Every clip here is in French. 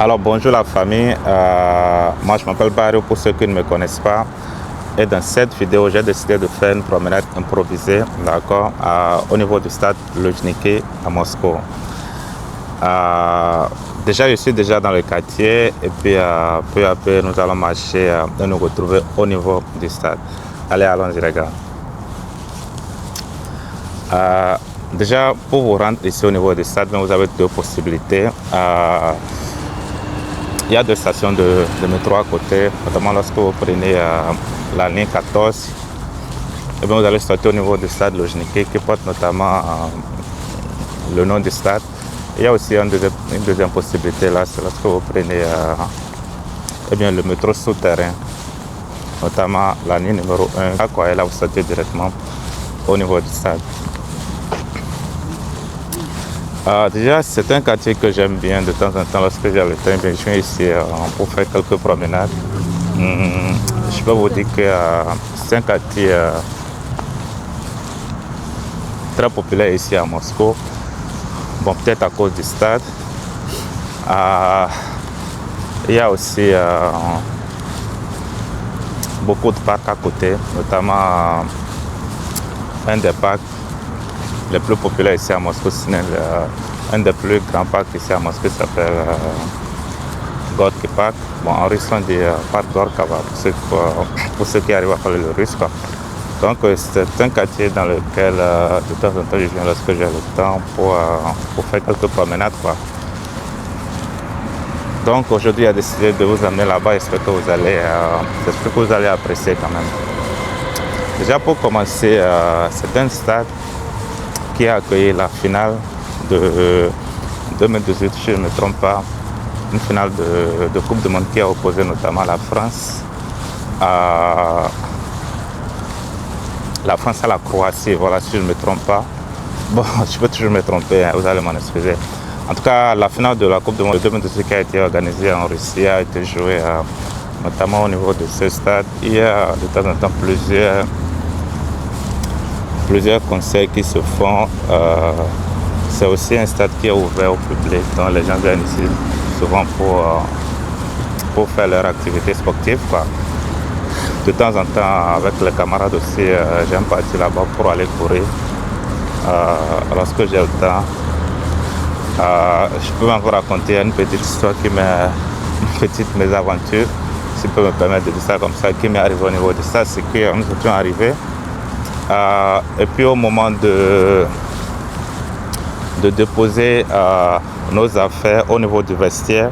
Alors bonjour la famille, moi je m'appelle Barrio pour ceux qui ne me connaissent pas. Et dans cette vidéo, j'ai décidé de faire une promenade improvisée, d'accord, au niveau du stade Luzhniki à Moscou. Déjà, je suis déjà dans le quartier et puis peu à peu, nous allons marcher et nous retrouver au niveau du stade. Allez, allons-y les gars. Déjà, pour vous rendre ici au niveau du stade, vous avez deux possibilités. Il y a deux stations de métro à côté, notamment lorsque vous prenez la ligne 14, et bien vous allez sortir au niveau du stade Luzhniki qui porte notamment le nom du stade. Il y a aussi une deuxième possibilité là, c'est lorsque vous prenez eh bien, le métro souterrain, notamment la ligne numéro 1, et là vous sortez directement au niveau du stade. Déjà, c'est un quartier que j'aime bien de temps en temps lorsque j'ai le temps. Je viens ici pour faire quelques promenades. Je peux vous dire que c'est un quartier très populaire ici à Moscou. Bon, peut-être à cause du stade. Il y a aussi beaucoup de parcs à côté, notamment un des parcs les plus populaires ici à Moscou, c'est un des plus grands parcs ici à Moscou qui s'appelle Gorky Park. Bon, en russe on dit Parc Gorkava pour ceux qui arrivent à parler le russe, quoi. Donc c'est un quartier dans lequel de temps en temps je viens lorsque j'ai le temps pour faire quelques promenades, quoi. Donc aujourd'hui j'ai décidé de vous amener là-bas, j'espère que vous allez apprécier quand même. Déjà pour commencer, c'est un stade qui a accueilli la finale de 2018, si je ne me trompe pas, une finale de Coupe du Monde qui a opposé notamment la France à la Croatie, voilà, si je ne me trompe pas. Bon, je peux toujours me tromper, hein, vous allez m'en excuser. En tout cas, la finale de la Coupe du Monde de 2018 qui a été organisée en Russie a été jouée notamment au niveau de ce stade. Il y a de temps en temps plusieurs concerts qui se font. C'est aussi un stade qui est ouvert au public, donc les gens viennent ici souvent pour faire leur activité sportive, quoi. De temps en temps, avec les camarades aussi, j'aime partir là-bas pour aller courir lorsque j'ai le temps. Je peux même vous raconter une petite histoire une petite mésaventure, si je peux me permettre de dire ça comme ça, qui m'est arrivé au niveau de ça, c'est que nous étions arrivés. Et puis au moment de déposer nos affaires au niveau du vestiaire,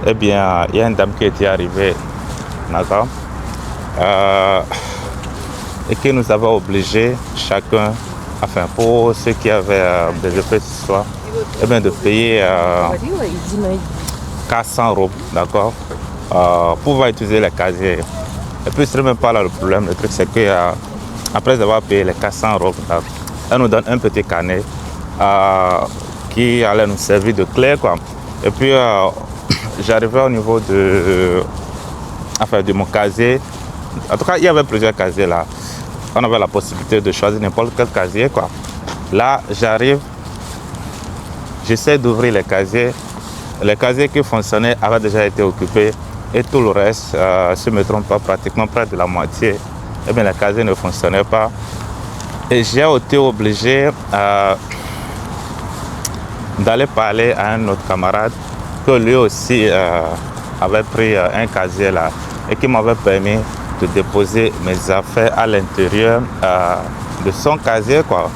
eh bien, il y a une dame qui était arrivée, d'accord, et qui nous avait obligés chacun, enfin pour ceux qui avaient des effets ce soir, eh bien, de payer 400 roubles, d'accord, pour pouvoir utiliser les casiers. Et puis ce n'est même pas là le problème, le truc c'est que après avoir payé les 400 roubles, elle nous donne un petit carnet qui allait nous servir de clé, quoi. Et puis j'arrivais au niveau de mon casier. En tout cas, il y avait plusieurs casiers là. On avait la possibilité de choisir n'importe quel casier, quoi. Là, j'arrive, j'essaie d'ouvrir les casiers. Les casiers qui fonctionnaient avaient déjà été occupés et tout le reste, si je ne me trompe pas, pratiquement près de la moitié, eh bien, les casiers ne fonctionnaient pas. Et j'ai été obligé d'aller parler à un autre camarade que lui aussi avait pris un casier là et qui m'avait permis de déposer mes affaires à l'intérieur de son casier, quoi.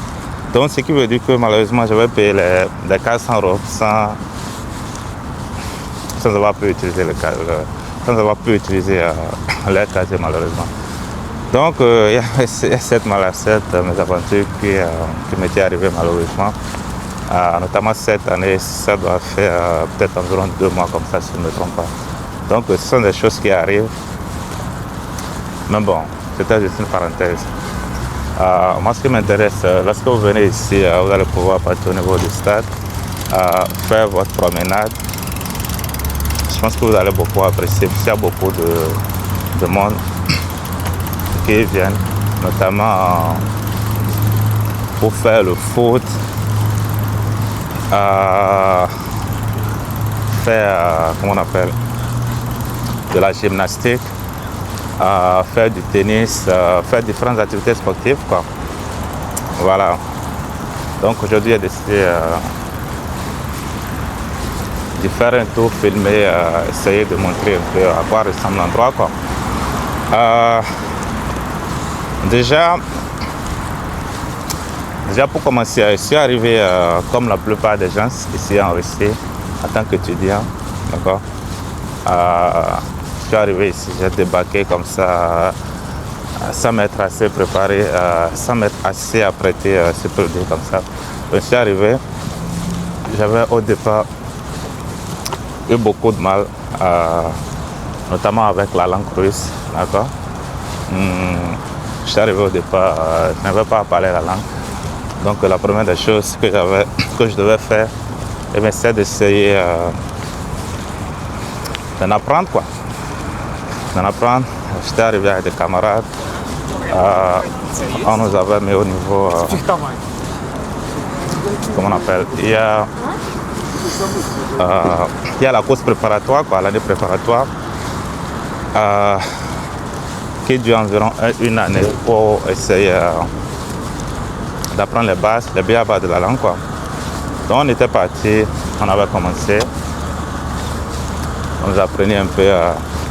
Donc ce qui veut dire que malheureusement j'avais payé les 400 euros sans avoir pu utiliser leur casier malheureusement. Donc il y a cette mésaventure qui m'était arrivée malheureusement. Notamment cette année, ça doit faire peut-être environ 2 mois comme ça, si je ne me trompe pas. Donc ce sont des choses qui arrivent. Mais bon, c'était juste une parenthèse. Moi, ce qui m'intéresse, lorsque vous venez ici, vous allez pouvoir partir au niveau du stade, faire votre promenade. Je pense que vous allez beaucoup apprécier. Il y a beaucoup de monde qui viennent, notamment pour faire le foot, faire, comment on appelle, de la gymnastique, faire du tennis, faire différentes activités sportives, quoi. Voilà. Donc aujourd'hui, j'ai décidé de faire un tour, filmer, essayer de montrer un peu à quoi ressemble l'endroit, quoi. Déjà pour commencer, je suis arrivé comme la plupart des gens ici en Russie en tant qu'étudiant, d'accord. Je suis arrivé ici, j'ai débarqué comme ça, sans m'être assez préparé, sans m'être assez apprêté, si je peux le dire comme ça. Donc, je suis arrivé, j'avais au départ eu beaucoup de mal, notamment avec la langue russe, d'accord. Je suis arrivé au départ, je n'avais pas à parler la langue. Donc la première des choses que je devais faire, c'est d'essayer d'en apprendre, quoi. D'en apprendre. J'étais arrivé avec des camarades. On nous avait mis au niveau, comment on appelle, il y a la course préparatoire, quoi, l'année préparatoire, qui dure environ une année pour essayer d'apprendre les bases, les b.a.-ba de la langue, quoi. Donc on était parti, on avait commencé, on nous apprenait un peu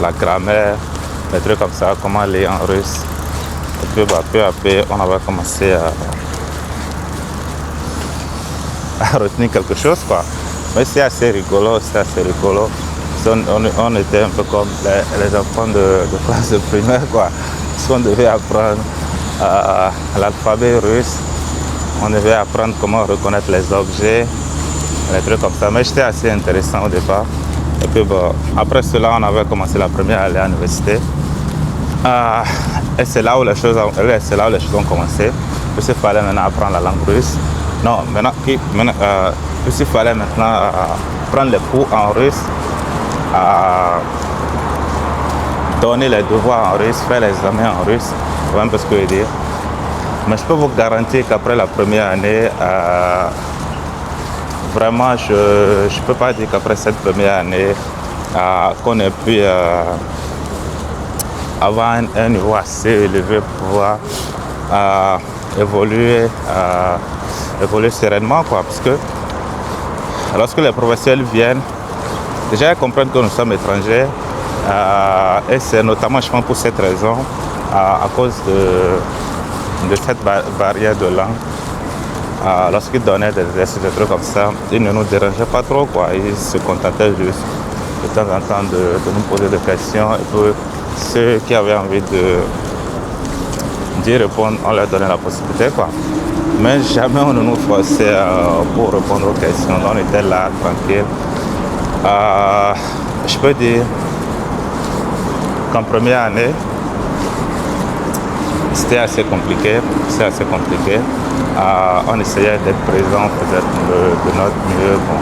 la grammaire, des trucs comme ça, comment lire en russe. Et puis peu à peu, on avait commencé à retenir quelque chose, quoi. Mais c'est assez rigolo, On était un peu comme les enfants de classe de primaire, quoi. Parce qu'on devait apprendre l'alphabet russe. On devait apprendre comment reconnaître les objets, des trucs comme ça. Mais c'était assez intéressant au départ. Et puis après cela, on avait commencé la première année à l'université. Et c'est là où les choses ont commencé. Puis il fallait maintenant apprendre la langue russe. Non, puis il fallait maintenant prendre les cours en russe, donner les devoirs en russe, faire les examens en russe. Vous voyez un peu ce que je veux dire. Mais je peux vous garantir qu'après la première année, vraiment, je ne peux pas dire qu'après cette première année, qu'on ait pu avoir un niveau assez élevé pour pouvoir évoluer sereinement, quoi. Parce que lorsque les professeurs viennent, déjà ils comprennent que nous sommes étrangers, et c'est notamment, je pense, pour cette raison, à cause de cette barrière de langue. Lorsqu'ils donnaient des trucs comme ça, ils ne nous dérangeaient pas trop, quoi. Ils se contentaient juste de temps en temps de nous poser des questions. Et puis ceux qui avaient envie d'y répondre, on leur donnait la possibilité, quoi. Mais jamais on ne nous forçait pour répondre aux questions. On était là, tranquille. Je peux dire qu'en première année, c'était assez compliqué. On essayait d'être présent peut-être de notre mieux. Bon,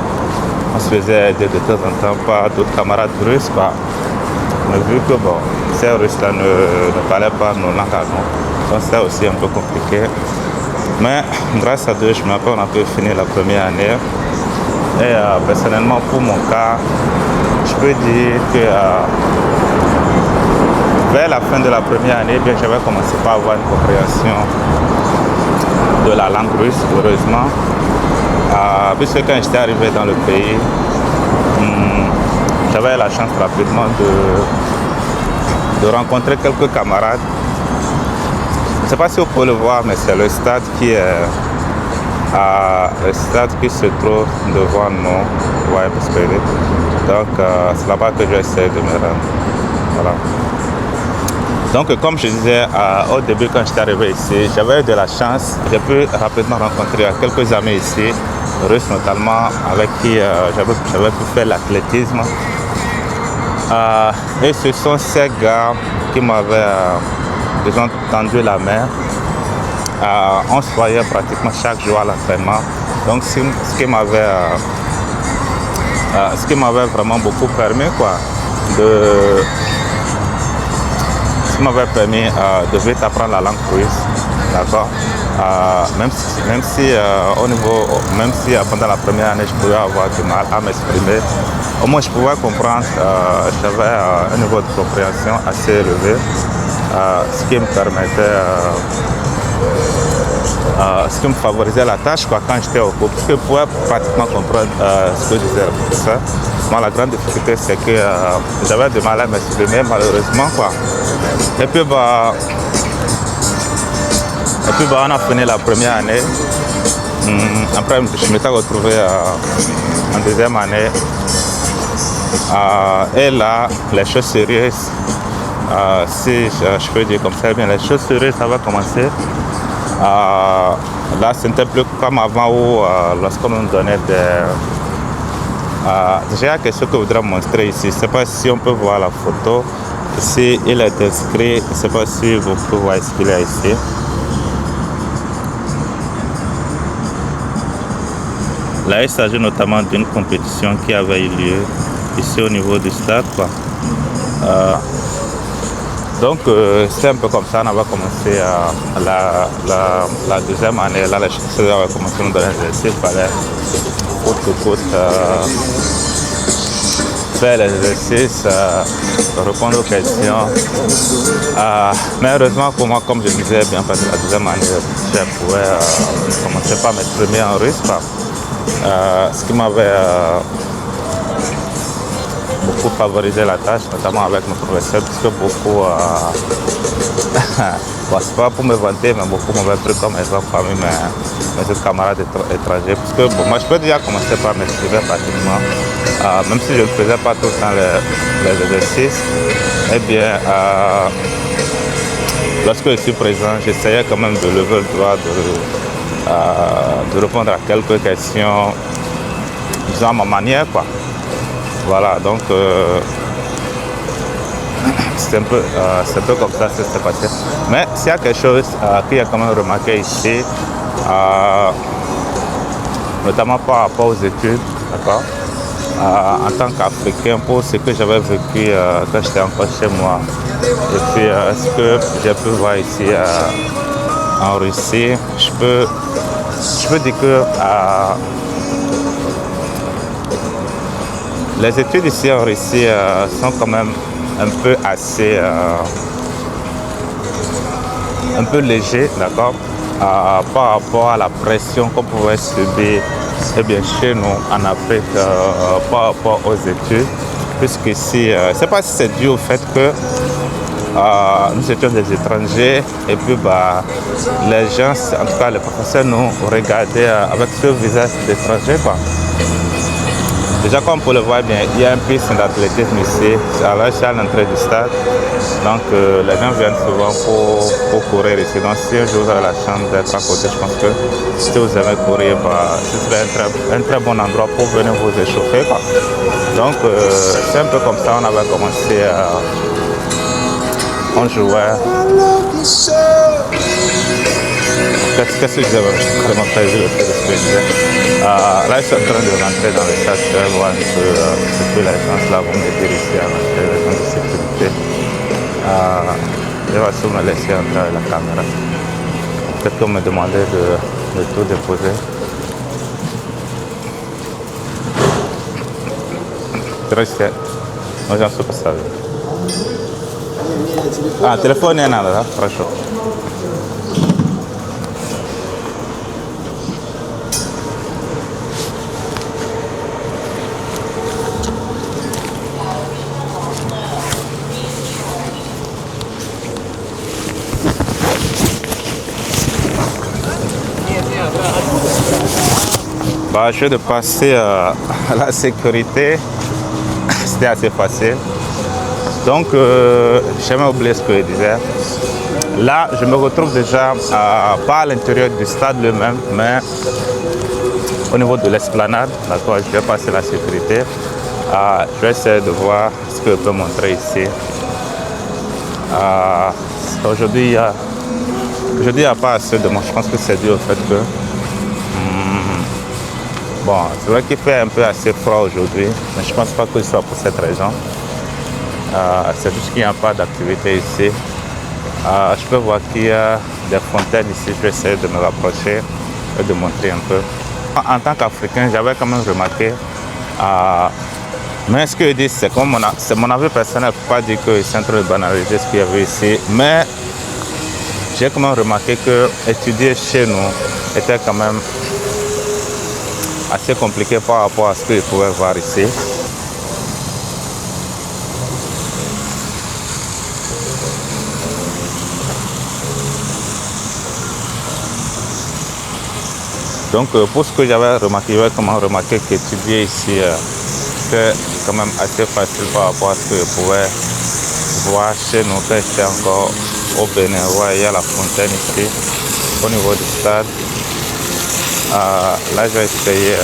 on se faisait aider de temps en temps par d'autres camarades russes, quoi. Mais vu que ces Russes-là ne parlaient pas nos langues à nous, donc c'était aussi un peu compliqué. Mais grâce à Dieu, je me rappelle, on a pu finir la première année. Et personnellement, pour mon cas, je peux dire que vers la fin de la première année, bien, j'avais commencé par avoir une compréhension de la langue russe, heureusement. Puisque quand j'étais arrivé dans le pays, j'avais la chance rapidement de rencontrer quelques camarades. Je ne sais pas si vous pouvez le voir, mais c'est le stade qui se trouve devant nous. Ouais, parce que, donc, c'est là-bas que j'essaie de me rendre. Voilà. Donc, comme je disais au début, quand j'étais arrivé ici, j'avais eu de la chance. J'ai pu rapidement rencontrer quelques amis ici, russes notamment, avec qui j'avais pu faire l'athlétisme. Et ce sont ces gars qui m'avaient tendu la main. On se voyait pratiquement chaque jour à l'entraînement. Donc, ce qui m'avait vraiment beaucoup permis, quoi, m'avait permis de vite apprendre la langue russe, d'accord. Même si pendant la première année je pouvais avoir du mal à m'exprimer, au moins je pouvais comprendre, j'avais un niveau de compréhension assez élevé, ce qui me permettait, ce qui me favorisait la tâche quoi, quand j'étais au cours, parce que je pouvais pratiquement comprendre ce que disait le professeur. Moi, la grande difficulté, c'est que j'avais du mal à m'exprimer, malheureusement, quoi. Et puis, on a fini la première année. Après, je m'étais retrouvé en deuxième année. Et là, les choses sérieuses, si je peux dire comme ça, bien, les choses sérieuses, ça va commencer. Là, ce n'était plus comme avant où, lorsqu'on nous donnait des... déjà, quelque chose que je voudrais montrer ici. Je ne sais pas si on peut voir la photo. Ici, il est inscrit. Je ne sais pas si vous pouvez voir ce qu'il y a ici. Là, il s'agit notamment d'une compétition qui avait eu lieu ici au niveau du stade, quoi. Donc, c'est un peu comme ça, on va commencer la deuxième année. Là, les choses avaient commencé à nous donner des exercices. Il fallait coûte faire les exercices, répondre aux questions. Mais heureusement pour moi, comme je disais, bien fait la deuxième année, je pouvais commencer par m'exprimer en russe. Ce qui m'avait beaucoup favorisé la tâche, notamment avec mon professeur, puisque beaucoup, bon, c'est pas pour me vanter, mais beaucoup m'avaient pris comme exemple parmi mes autres camarades étrangers, puisque bon, moi je peux déjà commencer par m'exprimer pratiquement, même si je ne faisais pas tout le temps les exercices, eh bien, lorsque je suis présent, j'essayais quand même de lever le doigt, de répondre à quelques questions, disons à ma manière, quoi. Voilà, donc c'est un peu comme ça que ça s'est passé. Mais s'il y a quelque chose qu'il y a quand même remarqué ici, notamment par rapport aux études, d'accord, en tant qu'Africain, pour ce que j'avais vécu quand j'étais encore chez moi, et puis ce que j'ai pu voir ici en Russie, je peux dire que les études ici en Russie sont quand même un peu assez, un peu légers, d'accord, par rapport à la pression qu'on pouvait subir, eh bien, chez nous en Afrique par rapport aux études, puisqu'ici, je ne sais pas si c'est dû au fait que nous étions des étrangers et puis les gens, en tout cas les professeurs, nous regardaient avec ce visage d'étranger, quoi. Déjà, comme vous le voyez bien, il y a un piste d'athlétisme ici, à l'entrée du stade. Donc, les gens viennent souvent pour courir ici. Donc, si un jour vous avez la chance d'être à côté, je pense que si vous aimez courir, ce serait un très bon endroit pour venir vous échauffer, quoi. Donc, c'est un peu comme ça, on avait commencé on jouait. Qu'est-ce que je disais? Vraiment très vite ce que je disais. Là, je suis en train de rentrer dans le stade, je vais voir un peu ce que les gens là vont me dire ici à l'entrée, les gens de sécurité. Je vais essayer de me laisser entrer avec la caméra. Peut-être qu'on me demandait de tout déposer. Très moi j'en suis pas ça. Téléphone est là, хорошо. Je vais de passer à la sécurité, c'était assez facile. Donc, j'ai jamais oublié ce que je disais. Là, je me retrouve déjà pas à l'intérieur du stade lui-même, mais au niveau de l'esplanade. D'accord, je vais passer la sécurité. Je vais essayer de voir ce que je peux montrer ici. Aujourd'hui, il n'y a pas assez de monde. Je pense que c'est dû au fait que bon, c'est vrai qu'il fait un peu assez froid aujourd'hui, mais je ne pense pas que ce soit pour cette raison. C'est juste qu'il n'y a pas d'activité ici. Je peux voir qu'il y a des fontaines ici. Je vais essayer de me rapprocher et de montrer un peu. En tant qu'Africain, j'avais quand même remarqué Mais ce que je dis, c'est mon avis personnel. Il ne faut pas dire que c'est en train de banaliser ce qu'il y avait ici. Mais j'ai quand même remarqué que étudier chez nous était quand même assez compliqué par rapport à ce que je pouvais voir ici. Donc pour ce que j'avais remarqué, j'avais comment remarqué qu'étudier ici c'est quand même assez facile par rapport à ce que je pouvais voir chez nous quand j'étais encore au Bénin. Ouais, il y a la fontaine ici au niveau du stade. Là je vais essayer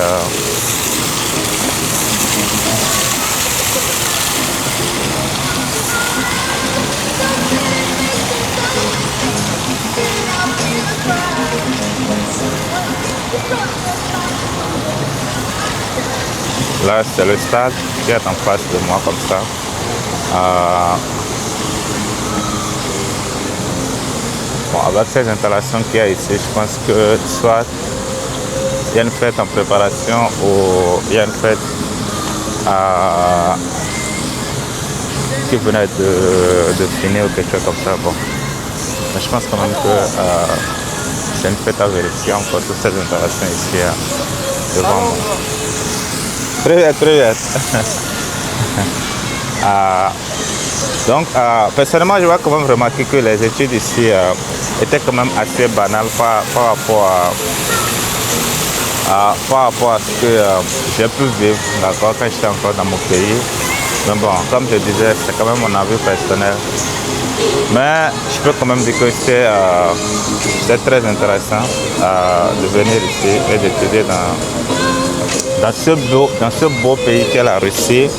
là c'est le stade qui est en face de moi comme ça. Bon, avec ces installations qu'il y a ici, je pense que soit il y a une fête en préparation ou il y a une fête qui venait de finir ou quelque chose comme ça. Bon. Mais je pense quand même que c'est une fête à vérifier encore toutes ces installations ici devant moi. Très bien, très bien. Donc, personnellement, je vois quand même remarquer que les études ici étaient quand même assez banales par rapport à ce que j'ai pu vivre, d'accord, quand j'étais encore dans mon pays. Mais bon, comme je disais, c'est quand même mon avis personnel. Mais je peux quand même dire que c'est très intéressant de venir ici et d'étudier dans ce beau pays qu'est la Russie,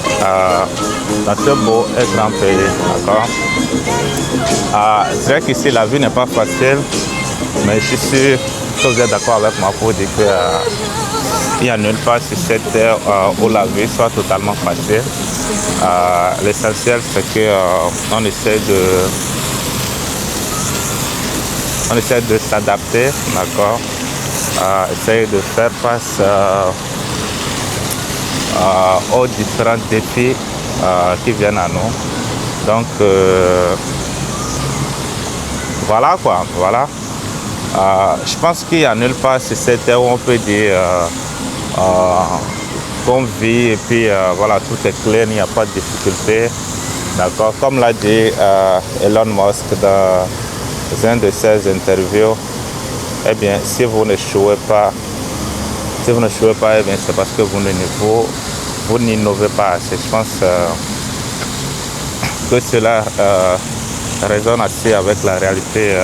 dans ce beau et grand pays, d'accord. C'est vrai qu'ici la vie n'est pas facile, mais je suis sûr que vous êtes d'accord avec moi pour dire qu'il n'y a nulle part sur cette terre où la vie soit totalement facile. L'essentiel c'est qu'on essaie de s'adapter, d'accord, essayer de faire face aux différents défis qui viennent à nous. Donc voilà quoi, voilà. Je pense qu'il n'y a nulle part sur cette terre où on peut dire qu'on vit et puis voilà, tout est clair, il n'y a pas de difficulté. D'accord, comme l'a dit Elon Musk dans un de ses interviews, eh bien, si vous n'échouez pas, eh bien, c'est parce que vous n'innovez pas assez. Je pense que cela résonne assez avec la réalité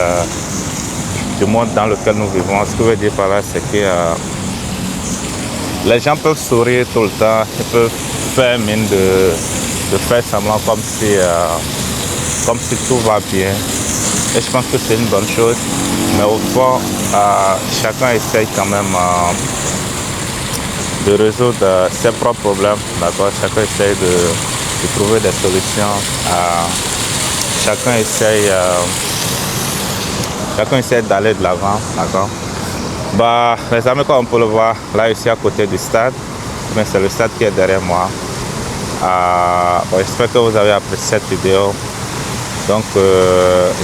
du monde dans lequel nous vivons. Ce que je veux dire par là, c'est que les gens peuvent sourire tout le temps, ils peuvent faire mine de faire semblant comme si tout va bien. Et je pense que c'est une bonne chose. Mais au fond, chacun essaye quand même de résoudre ses propres problèmes. D'accord? Chacun essaye de trouver des solutions. Chacun essaye d'aller de l'avant. D'accord? Bah, les amis, comme on peut le voir, là ici à côté du stade, c'est le stade qui est derrière moi. Bon, j'espère que vous avez apprécié cette vidéo. Donc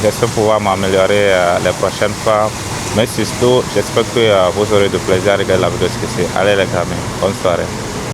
j'espère pouvoir m'améliorer les prochaines fois. Mais surtout, j'espère que vous aurez du plaisir à regarder la vidéo jusqu'ici. Allez les amis, bonne soirée.